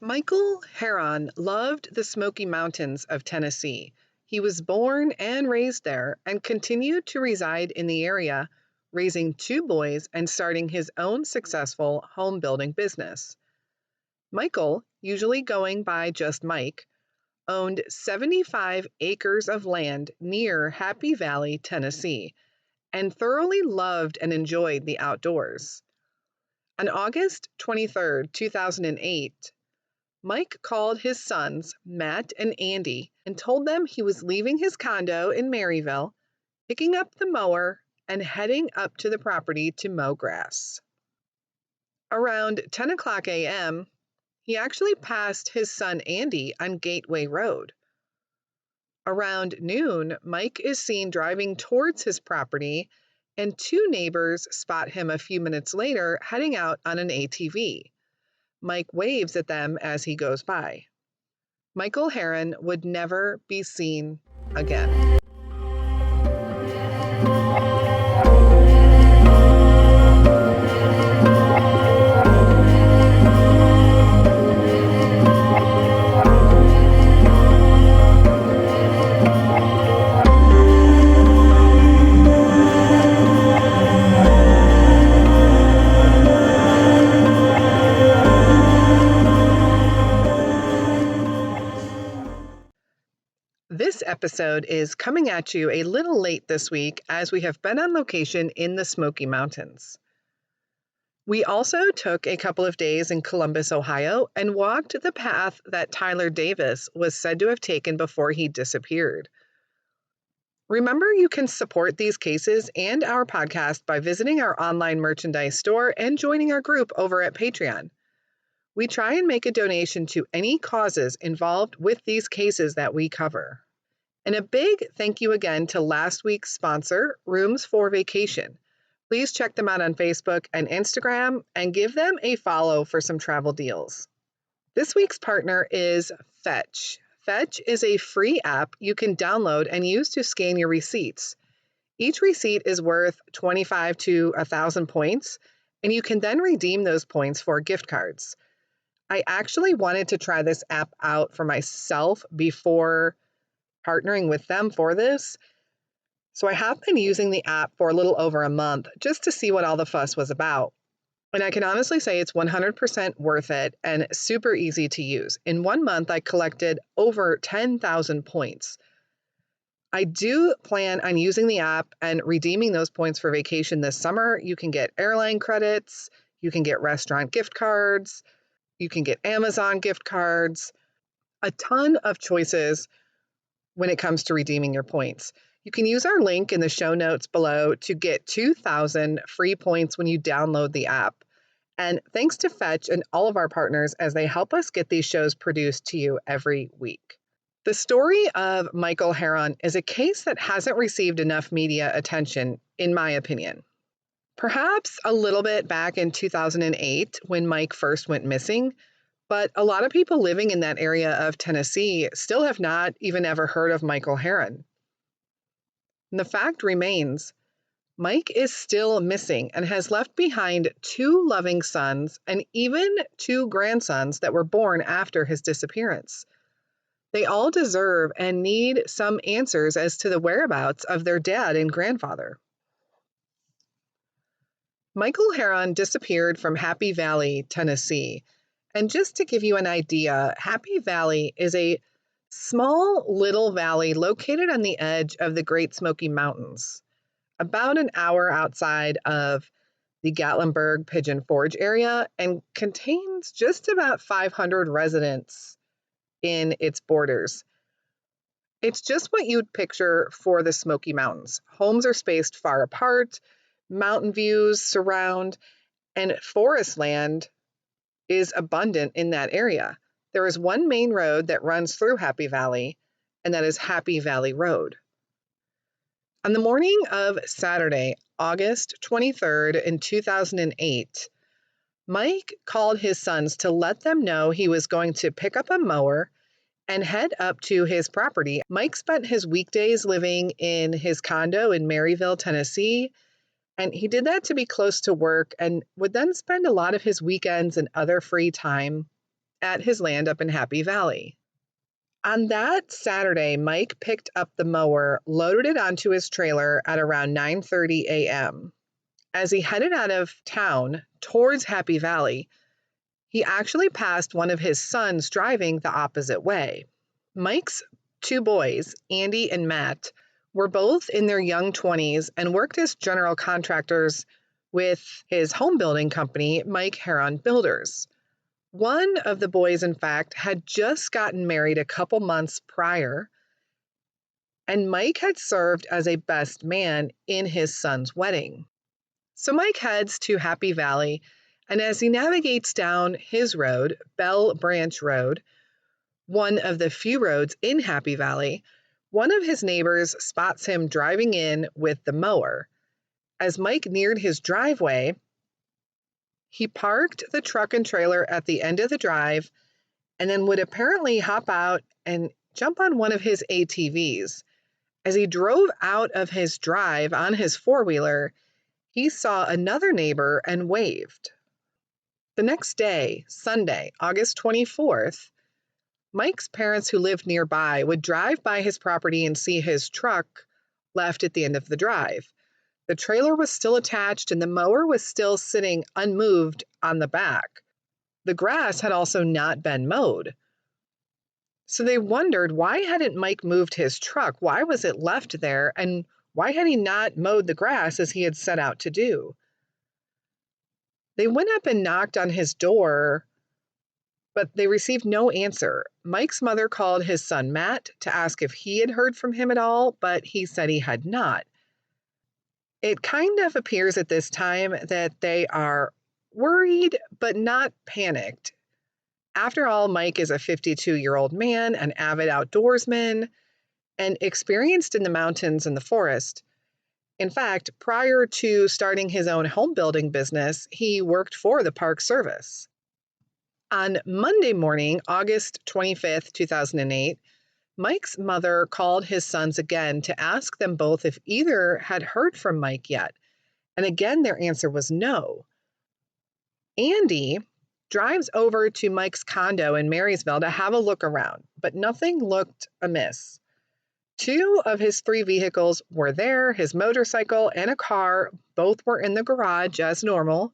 Michael Hearon loved the Smoky Mountains of Tennessee. He was born and raised there and continued to reside in the area, raising two boys and starting his own successful home building business. Michael, usually going by just Mike, owned 75 acres of land near Happy Valley, Tennessee, and thoroughly loved and enjoyed the outdoors. On August 23, 2008, Mike called his sons, Matt and Andy, and told them he was leaving his condo in Maryville, picking up the mower, and heading up to the property to mow grass. Around 10 o'clock a.m., he actually passed his son Andy on Gateway Road. Around noon, Mike is seen driving towards his property, and two neighbors spot him a few minutes later heading out on an ATV. Mike waves at them as he goes by. Michael Hearon would never be seen again. This episode is coming at you a little late this week as we have been on location in the Smoky Mountains. We also took a couple of days in Columbus, Ohio, and walked the path that Tyler Davis was said to have taken before he disappeared. Remember, you can support these cases and our podcast by visiting our online merchandise store and joining our group over at Patreon. We try and make a donation to any causes involved with these cases that we cover. And a big thank you again to last week's sponsor, Rooms for Vacation. Please check them out on Facebook and Instagram and give them a follow for some travel deals. This week's partner is Fetch. Fetch is a free app you can download and use to scan your receipts. Each receipt is worth 25 to 1,000 points, and you can then redeem those points for gift cards. I actually wanted to try this app out for myself before partnering with them for this. So I have been using the app for a little over a month just to see what all the fuss was about. And I can honestly say it's 100% worth it and super easy to use. In 1 month, I collected over 10,000 points. I do plan on using the app and redeeming those points for vacation this summer. You can get airline credits, you can get restaurant gift cards, you can get Amazon gift cards, a ton of choices when it comes to redeeming your points. You can use our link in the show notes below to get 2,000 free points when you download the app. And thanks to Fetch and all of our partners as they help us get these shows produced to you every week. The story of Michael Hearon is a case that hasn't received enough media attention, in my opinion. Perhaps a little bit back in 2008 when Mike first went missing, but a lot of people living in that area of Tennessee still have not even ever heard of Michael Hearon. And the fact remains, Mike is still missing and has left behind two loving sons and even two grandsons that were born after his disappearance. They all deserve and need some answers as to the whereabouts of their dad and grandfather. Michael Hearon disappeared from Happy Valley, Tennessee. And just to give you an idea, Happy Valley is a small little valley located on the edge of the Great Smoky Mountains, about an hour outside of the Gatlinburg Pigeon Forge area, and contains just about 500 residents in its borders. It's just what you'd picture for the Smoky Mountains. Homes are spaced far apart, mountain views surround, and forest land is abundant in that area. There is one main road that runs through Happy Valley, and that is Happy Valley Road. On the morning of Saturday, August 23rd in 2008, Mike called his sons to let them know he was going to pick up a mower and head up to his property. Mike spent his weekdays living in his condo in Maryville, Tennessee, and he did that to be close to work and would then spend a lot of his weekends and other free time at his land up in Happy Valley. On that Saturday, Mike picked up the mower, loaded it onto his trailer at around 9:30 a.m. As he headed out of town towards Happy Valley, he actually passed one of his sons driving the opposite way. Mike's two boys, Andy and Matt, were both in their young 20s and worked as general contractors with his home building company, Mike Hearon Builders. One of the boys, in fact, had just gotten married a couple months prior, and Mike had served as a best man in his son's wedding. So Mike heads to Happy Valley, and as he navigates down his road, Bell Branch Road, one of the few roads in Happy Valley, one of his neighbors spots him driving in with the mower. As Mike neared his driveway, he parked the truck and trailer at the end of the drive and then would apparently hop out and jump on one of his ATVs. As he drove out of his drive on his four-wheeler, he saw another neighbor and waved. The next day, Sunday, August 24th, Mike's parents who lived nearby would drive by his property and see his truck left at the end of the drive. The trailer was still attached and the mower was still sitting unmoved on the back. The grass had also not been mowed. So they wondered, why hadn't Mike moved his truck? Why was it left there? And why had he not mowed the grass as he had set out to do? They went up and knocked on his door, but they received no answer. Mike's mother called his son Matt to ask if he had heard from him at all, but he said he had not. It kind of appears at this time that they are worried, but not panicked. After all, Mike is a 52-year-old man, an avid outdoorsman, and experienced in the mountains and the forest. In fact, prior to starting his own home building business, he worked for the Park Service. On Monday morning, August 25th, 2008, Mike's mother called his sons again to ask them both if either had heard from Mike yet. And again, their answer was no. Andy drives over to Mike's condo in Maryville to have a look around, but nothing looked amiss. Two of his three vehicles were there, his motorcycle and a car, both were in the garage as normal.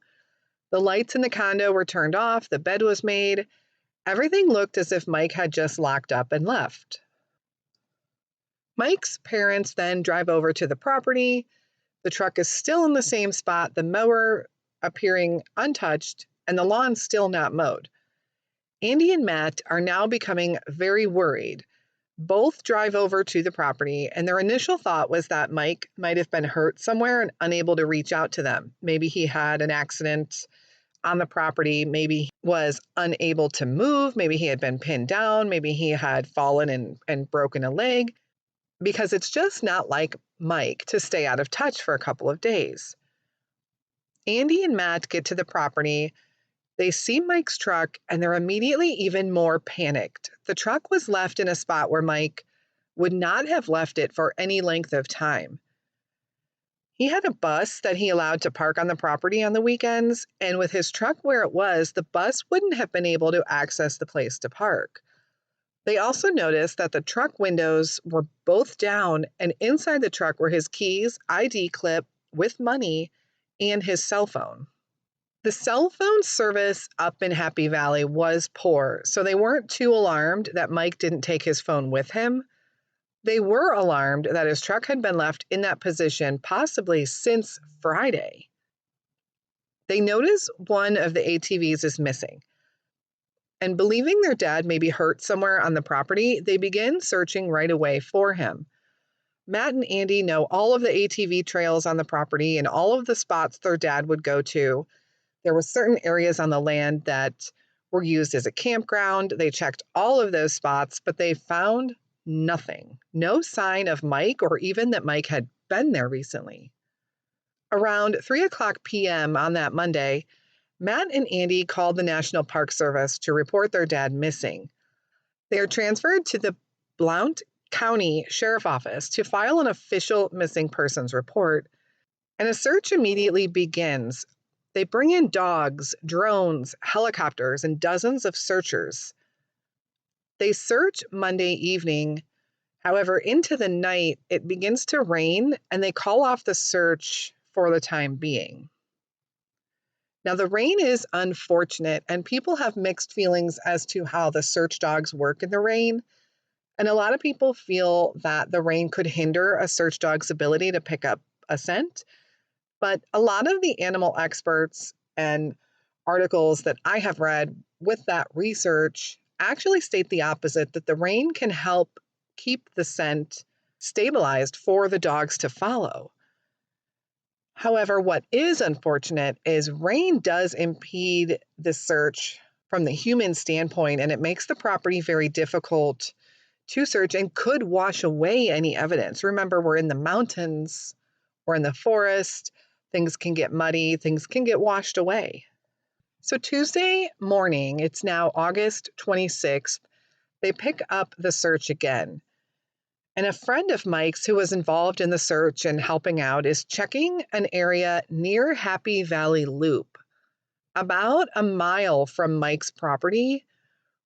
The lights in the condo were turned off, the bed was made. Everything looked as if Mike had just locked up and left. Mike's parents then drive over to the property. The truck is still in the same spot, the mower appearing untouched, and the lawn still not mowed. Andy and Matt are now becoming very worried. Both drive over to the property, and their initial thought was that Mike might have been hurt somewhere and unable to reach out to them. Maybe he had an accident on the property. Maybe he was unable to move. Maybe he had been pinned down. Maybe he had fallen and broken a leg, because it's just not like Mike to stay out of touch for a couple of days. Andy and Matt get to the property. They see Mike's truck, and they're immediately even more panicked. The truck was left in a spot where Mike would not have left it for any length of time. He had a bus that he allowed to park on the property on the weekends, and with his truck where it was, the bus wouldn't have been able to access the place to park. They also noticed that the truck windows were both down, and inside the truck were his keys, ID clip with money, and his cell phone. The cell phone service up in Happy Valley was poor, so they weren't too alarmed that Mike didn't take his phone with him. They were alarmed that his truck had been left in that position possibly since Friday. They notice one of the ATVs is missing. And believing their dad may be hurt somewhere on the property, they begin searching right away for him. Matt and Andy know all of the ATV trails on the property and all of the spots their dad would go to. There were certain areas on the land that were used as a campground. They checked all of those spots, but they found nothing. No sign of Mike, or even that Mike had been there recently. Around 3:00 p.m. on that Monday, Matt and Andy called the National Park Service to report their dad missing. They are transferred to the Blount County Sheriff office to file an official missing persons report, and a search immediately begins. They bring in dogs, drones, helicopters, and dozens of searchers. They search Monday evening. However, into the night, it begins to rain, and they call off the search for the time being. Now, the rain is unfortunate, and people have mixed feelings as to how the search dogs work in the rain. And a lot of people feel that the rain could hinder a search dog's ability to pick up a scent. But a lot of the animal experts and articles that I have read with that research actually state the opposite, that the rain can help keep the scent stabilized for the dogs to follow. However, what is unfortunate is rain does impede the search from the human standpoint, and it makes the property very difficult to search and could wash away any evidence. Remember, we're in the mountains, we're in the forest, things can get muddy, things can get washed away. So Tuesday morning, it's now August 26th, they pick up the search again. And a friend of Mike's who was involved in the search and helping out is checking an area near Happy Valley Loop, about a mile from Mike's property,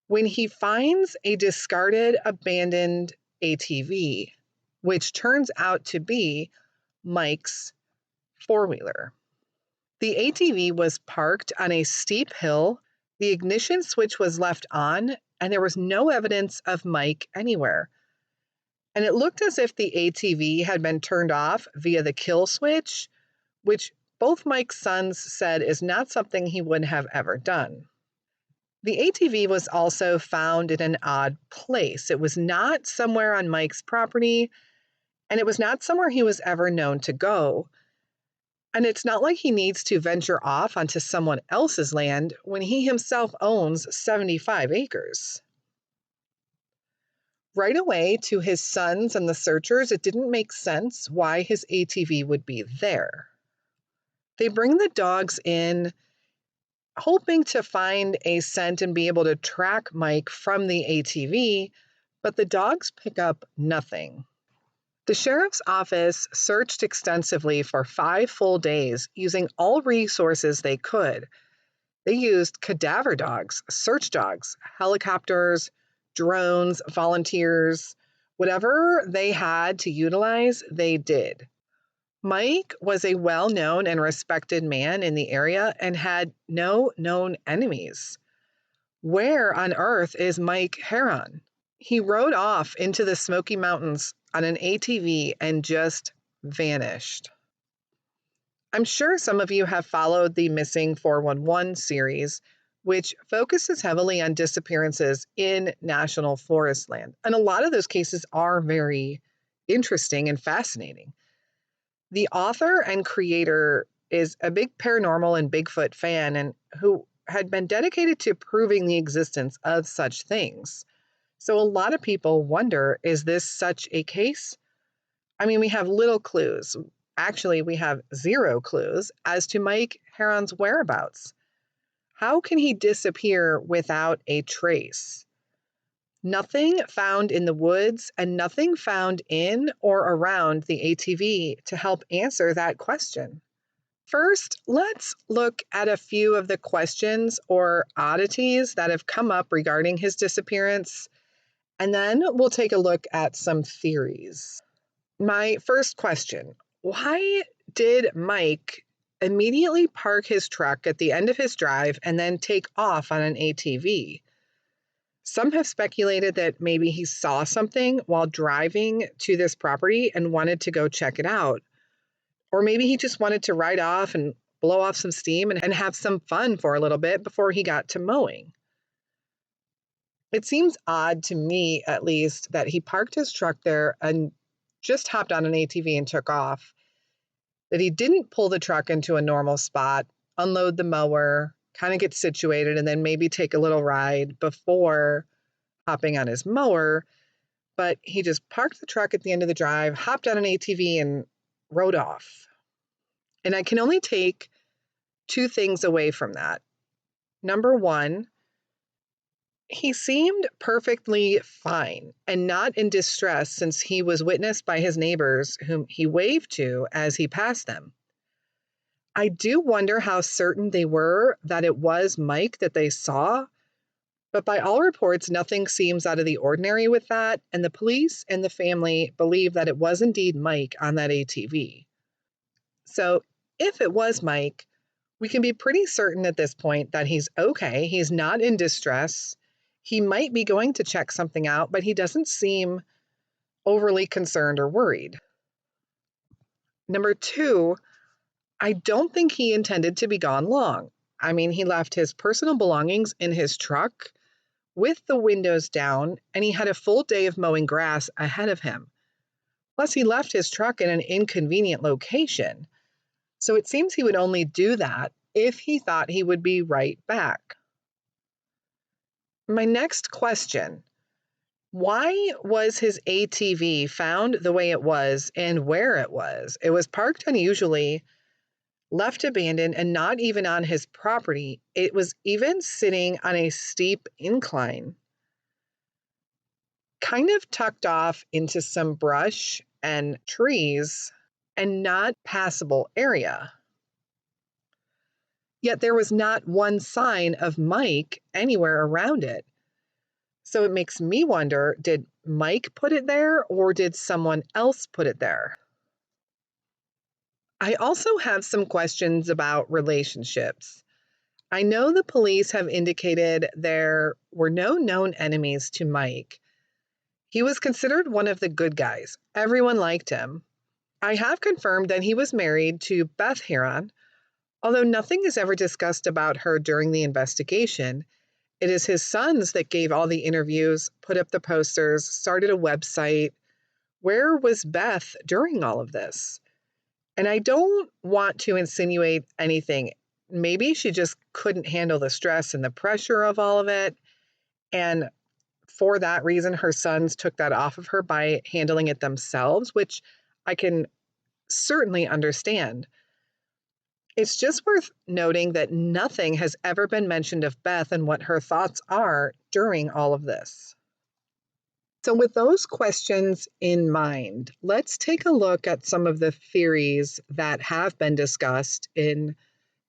when he finds a discarded, abandoned ATV, which turns out to be Mike's four-wheeler. The ATV was parked on a steep hill, the ignition switch was left on, and there was no evidence of Mike anywhere. And it looked as if the ATV had been turned off via the kill switch, which both Mike's sons said is not something he would have ever done. The ATV was also found in an odd place. It was not somewhere on Mike's property, and it was not somewhere he was ever known to go. And it's not like he needs to venture off onto someone else's land when he himself owns 75 acres. Right away, to his sons and the searchers, it didn't make sense why his ATV would be there. They bring the dogs in, hoping to find a scent and be able to track Mike from the ATV, but the dogs pick up nothing. The sheriff's office searched extensively for 5 full days using all resources they could. They used cadaver dogs, search dogs, helicopters, drones, volunteers, whatever they had to utilize, they did. Mike was a well-known and respected man in the area and had no known enemies. Where on earth is Mike Hearon? He rode off into the Smoky Mountains on an ATV and just vanished. I'm sure some of you have followed the Missing 411 series, which focuses heavily on disappearances in national forest land. And a lot of those cases are very interesting and fascinating. The author and creator is a big paranormal and Bigfoot fan, and who had been dedicated to proving the existence of such things. So a lot of people wonder, is this such a case? I mean, we have little clues. Actually, we have 0 clues as to Mike Heron's whereabouts. How can he disappear without a trace? Nothing found in the woods and nothing found in or around the ATV to help answer that question. First, let's look at a few of the questions or oddities that have come up regarding his disappearance, and then we'll take a look at some theories. My first question, why did Mike immediately park his truck at the end of his drive and then take off on an ATV? Some have speculated that maybe he saw something while driving to this property and wanted to go check it out. Or maybe he just wanted to ride off and blow off some steam and have some fun for a little bit before he got to mowing. It seems odd to me, at least, that he parked his truck there and just hopped on an ATV and took off, that he didn't pull the truck into a normal spot, unload the mower, kind of get situated, and then maybe take a little ride before hopping on his mower, but he just parked the truck at the end of the drive, hopped on an ATV, and rode off. And I can only take 2 things away from that. Number 1, he seemed perfectly fine and not in distress since he was witnessed by his neighbors whom he waved to as he passed them. I do wonder how certain they were that it was Mike that they saw, but by all reports, nothing seems out of the ordinary with that, and the police and the family believe that it was indeed Mike on that ATV. So, if it was Mike, we can be pretty certain at this point that he's okay, he's not in distress. He might be going to check something out, but he doesn't seem overly concerned or worried. Number two, I don't think he intended to be gone long. I mean, he left his personal belongings in his truck with the windows down, and he had a full day of mowing grass ahead of him. Plus, he left his truck in an inconvenient location. So it seems he would only do that if he thought he would be right back. My next question: why was his ATV found the way it was and where it was? It was parked unusually, left abandoned, and not even on his property. It was even sitting on a steep incline, kind of tucked off into some brush and trees and not passable area. Yet there was not one sign of Mike anywhere around it. So it makes me wonder, did Mike put it there or did someone else put it there? I also have some questions about relationships. I know the police have indicated there were no known enemies to Mike. He was considered one of the good guys. Everyone liked him. I have confirmed that he was married to Beth Hearon, although nothing is ever discussed about her during the investigation. It is his sons that gave all the interviews, put up the posters, started a website. Where was Beth during all of this? And I don't want to insinuate anything. Maybe she just couldn't handle the stress and the pressure of all of it. And for that reason, her sons took that off of her by handling it themselves, which I can certainly understand. It's just worth noting that nothing has ever been mentioned of Beth and what her thoughts are during all of this. So, with those questions in mind, let's take a look at some of the theories that have been discussed in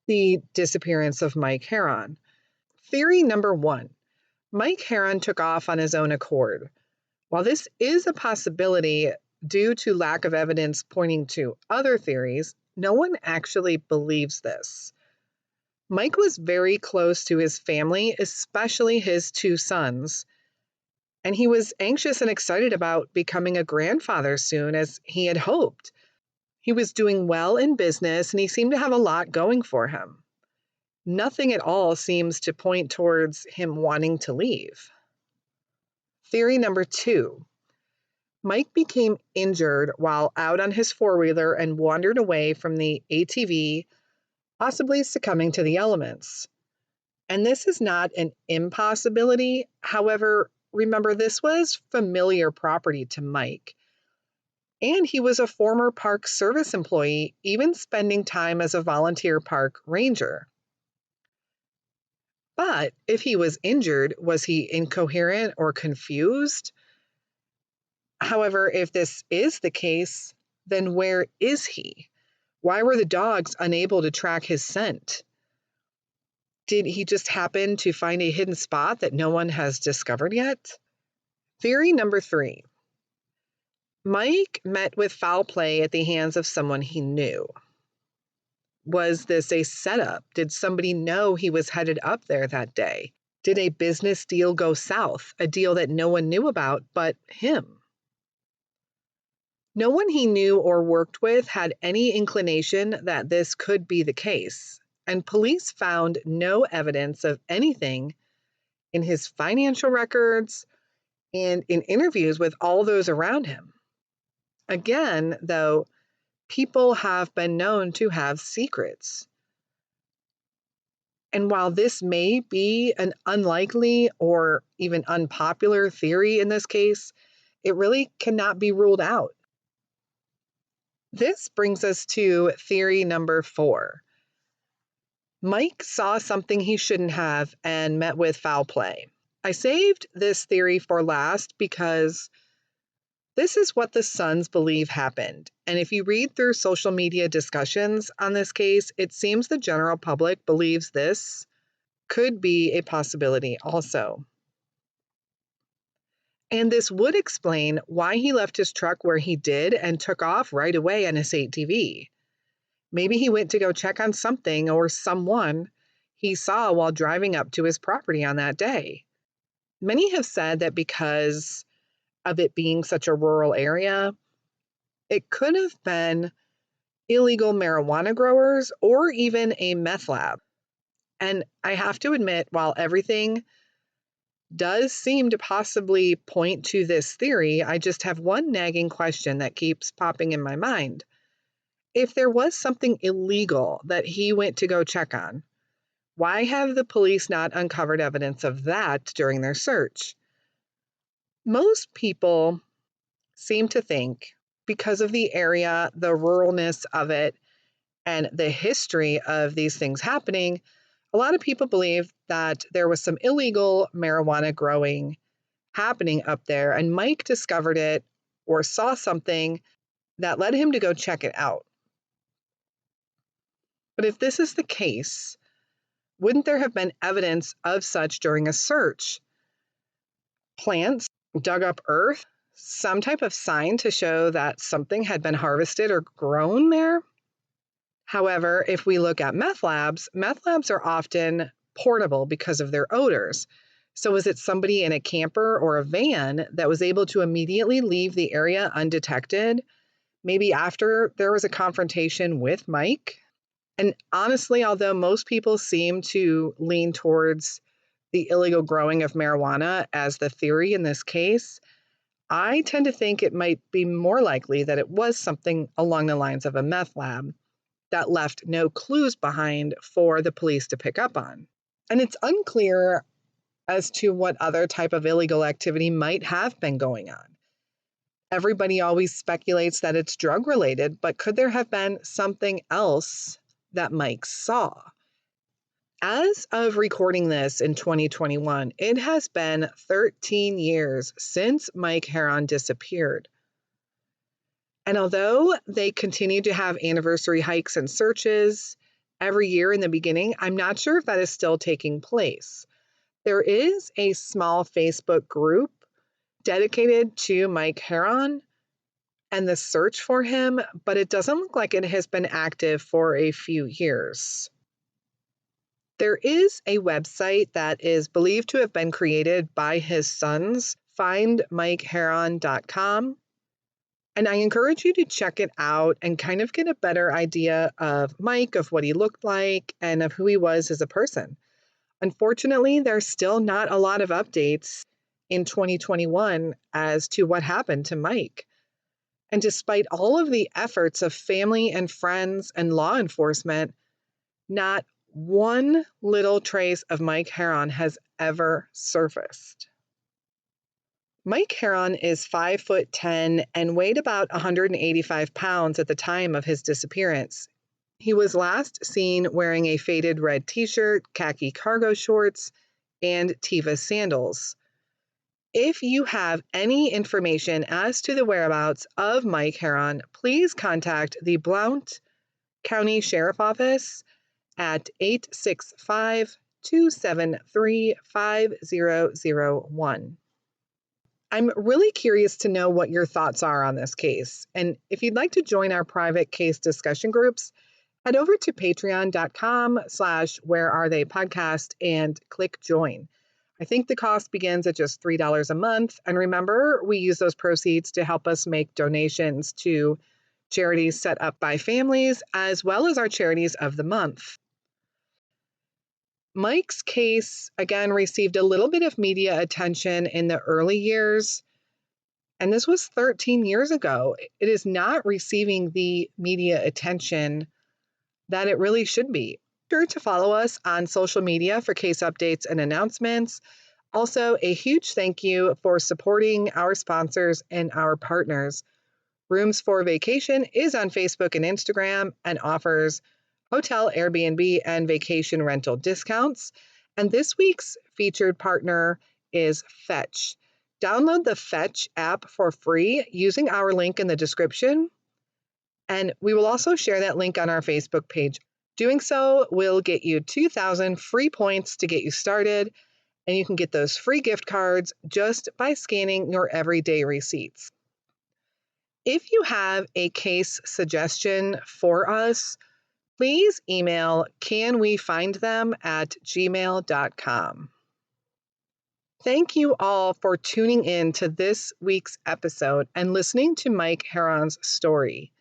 the disappearance of Mike Hearon. Theory number one: Mike Hearon took off on his own accord. While this is a possibility due to lack of evidence pointing to other theories, no one actually believes this. Mike was very close to his family, especially his two sons, and he was anxious and excited about becoming a grandfather soon, as he had hoped. He was doing well in business, and he seemed to have a lot going for him. Nothing at all seems to point towards him wanting to leave. Theory number two: Mike became injured while out on his four-wheeler and wandered away from the ATV, possibly succumbing to the elements. And this is not an impossibility. However, remember, this was familiar property to Mike. And he was a former Park Service employee, even spending time as a volunteer park ranger. But if he was injured, was he incoherent or confused? However, if this is the case, then where is he? Why were the dogs unable to track his scent? Did he just happen to find a hidden spot that no one has discovered yet? Theory number three: Mike met with foul play at the hands of someone he knew. Was this a setup? Did somebody know he was headed up there that day? Did a business deal go south, a deal that no one knew about but him? No one he knew or worked with had any inclination that this could be the case, and police found no evidence of anything in his financial records and in interviews with all those around him. Again, though, people have been known to have secrets. And while this may be an unlikely or even unpopular theory in this case, it really cannot be ruled out. This brings us to theory number four. Mike saw something he shouldn't have and met with foul play. I saved this theory for last because This is what the sons believe happened. And if you read through social media discussions on this case, it seems the general public believes this could be a possibility also. And this would explain why he left his truck where he did and took off right away on his ATV. Maybe he went to go check on something or someone he saw while driving up to his property on that day. Many have said that because of it being such a rural area, it could have been illegal marijuana growers or even a meth lab. And I have to admit, while everything does seem to possibly point to this theory, I just have one nagging question that keeps popping in my mind. If there was something illegal that he went to go check on, why have the police not uncovered evidence of that during their search? Most people seem to think, because of the area, the ruralness of it, and the history of these things happening, a lot of people believe that there was some illegal marijuana growing happening up there, and Mike discovered it or saw something that led him to go check it out. But if this is the case, wouldn't there have been evidence of such during a search? Plants, dug up earth, some type of sign to show that something had been harvested or grown there? However, if we look at meth labs are often portable because of their odors. So was it somebody in a camper or a van that was able to immediately leave the area undetected, maybe after there was a confrontation with Mike? And honestly, although most people seem to lean towards the illegal growing of marijuana as the theory in this case, I tend to think it might be more likely that it was something along the lines of a meth lab that left no clues behind for the police to pick up on. And it's unclear as to what other type of illegal activity might have been going on. Everybody always speculates that it's drug related, but could there have been something else that Mike saw? As of recording this in 2021, it has been 13 years since Mike Hearon disappeared. And although they continue to have anniversary hikes and searches every year in the beginning, I'm not sure if that is still taking place. There is a small Facebook group dedicated to Mike Hearon and the search for him, but it doesn't look like it has been active for a few years. There is a website that is believed to have been created by his sons, findmikehearon.com. And I encourage you to check it out and kind of get a better idea of Mike, of what he looked like, and of who he was as a person. Unfortunately, there's still not a lot of updates in 2021 as to what happened to Mike. And despite all of the efforts of family and friends and law enforcement, not one little trace of Mike Hearon has ever surfaced. Mike Hearon is 5'10" and weighed about 185 pounds at the time of his disappearance. He was last seen wearing a faded red t-shirt, khaki cargo shorts, and Teva sandals. If you have any information as to the whereabouts of Mike Hearon, please contact the Blount County Sheriff Office at 865-273-5001. I'm really curious to know what your thoughts are on this case. And if you'd like to join our private case discussion groups, head over to patreon.com/wherearetheypodcast and click join. I think the cost begins at just $3 a month. And remember, we use those proceeds to help us make donations to charities set up by families, as well as our charities of the month. Mike's case, again, received a little bit of media attention in the early years, and this was 13 years ago. It is not receiving the media attention that it really should be. Be sure to follow us on social media for case updates and announcements. Also, a huge thank you for supporting our sponsors and our partners. Rooms for Vacation is on Facebook and Instagram and offers hotel, Airbnb, and vacation rental discounts. And this week's featured partner is Fetch. Download the Fetch app for free using our link in the description, and we will also share that link on our Facebook page. Doing so will get you 2,000 free points to get you started, and you can get those free gift cards just by scanning your everyday receipts. If you have a case suggestion for us, please email canwefindthem@gmail.com. Thank you all for tuning in to this week's episode and listening to Mike Heron's story.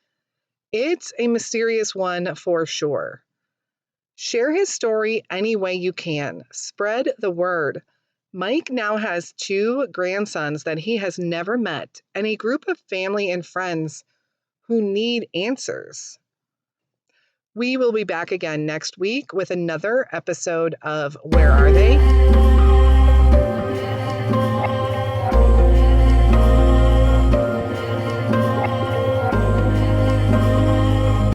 It's a mysterious one for sure. Share his story any way you can. Spread the word. Mike now has 2 grandsons that he has never met and a group of family and friends who need answers. We will be back again next week with another episode of Where Are They?